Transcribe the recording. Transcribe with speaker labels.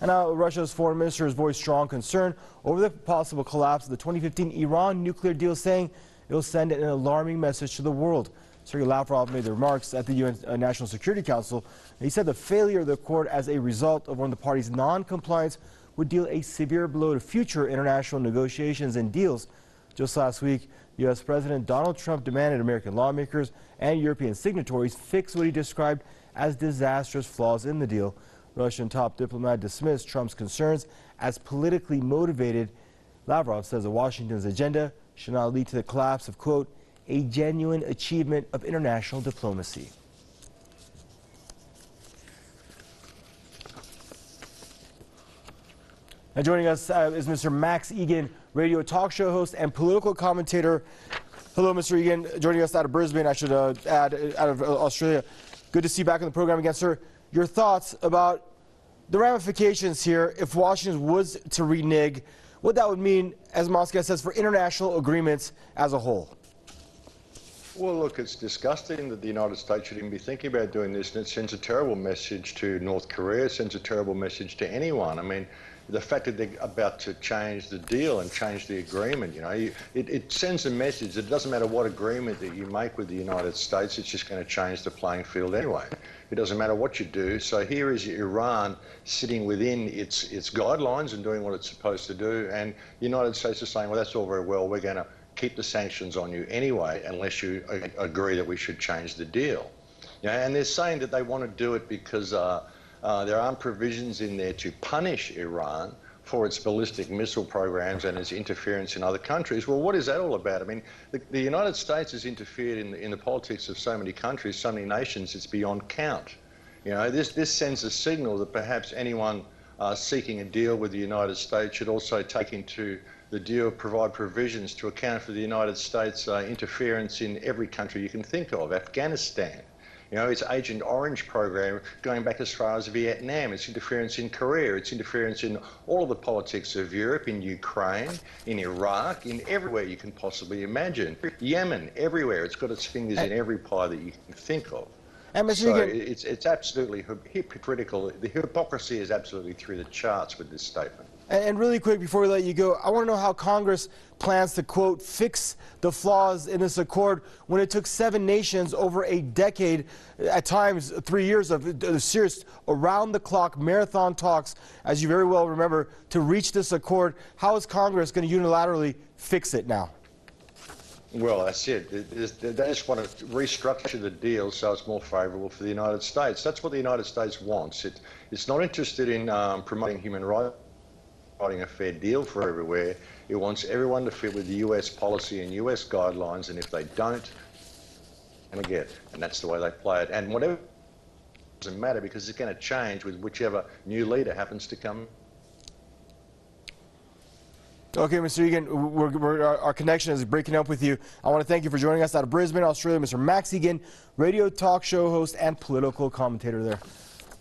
Speaker 1: And now Russia's foreign minister has voiced strong concern over the possible collapse of the 2015 Iran nuclear deal, saying it will send an alarming message to the world. Sergei Lavrov made the remarks at the UN National Security Council. He said the failure of the accord as a result of one of the parties' non-compliance would deal a severe blow to future international negotiations and deals. Just last week, U.S. President Donald Trump demanded American lawmakers and European signatories fix what he described as disastrous flaws in the deal. Russian top diplomat dismissed Trump's concerns as politically motivated. Lavrov says that Washington's agenda should not lead to the collapse of, quote, a genuine achievement of international diplomacy. Now joining us is Mr. Max Igan, radio talk show host and political commentator. Hello, Mr. Egan, joining us out of Brisbane, I should add, out of Australia. Good to see you back on the program again, sir. Your thoughts about the ramifications here if Washington was to renege, what that would mean, as Moscow says, for international agreements as a whole?
Speaker 2: Well, look, it's disgusting that the United States should even be thinking about doing this, and it sends a terrible message to North Korea, it sends a terrible message to anyone. I mean, the fact that they're about to change the deal and change the agreement, you know, it sends a message that it doesn't matter what agreement that you make with the United States, it's just going to change the playing field anyway. It doesn't matter what you do. So here is Iran sitting within its guidelines and doing what it's supposed to do, and the United States is saying, well, that's all very well, we're going to keep the sanctions on you anyway unless you agree that we should change the deal. You know, and they're saying that they want to do it because there aren't provisions in there to punish Iran for its ballistic missile programs and its interference in other countries. Well, what is that all about? I mean, the United States has interfered in the politics of so many countries, so many nations, it's beyond count. You know, this sends a signal that perhaps anyone seeking a deal with the United States should also take into the deal provide provisions to account for the United States interference in every country you can think of. Afghanistan, you know, its Agent Orange program going back as far as Vietnam, its interference in Korea, its interference in all of the politics of Europe, in Ukraine, in Iraq, in everywhere you can possibly imagine. Yemen, everywhere. It's got its fingers in every pie that you can think of. And so it's absolutely hypocritical. The hypocrisy is absolutely through the charts with this statement.
Speaker 1: And really quick, before we let you go, I want to know how Congress plans to, quote, fix the flaws in this accord when it took 7 nations over a decade, at times 3 years of serious around-the-clock marathon talks, as you very well remember, to reach this accord. How is Congress going to unilaterally fix it now?
Speaker 2: Well, that's it. They just want to restructure the deal so it's more favourable for the United States. That's what the United States wants. It's not interested in promoting human rights, providing a fair deal for everywhere. It wants everyone to fit with the US policy and US guidelines, and if they don't, and again, and that's the way they play it. And whatever doesn't matter because it's going to change with whichever new leader happens to come.
Speaker 1: Okay, Mr. Egan, our connection is breaking up with you. I want to thank you for joining us out of Brisbane, Australia. Mr. Max Egan, radio talk show host and political commentator there.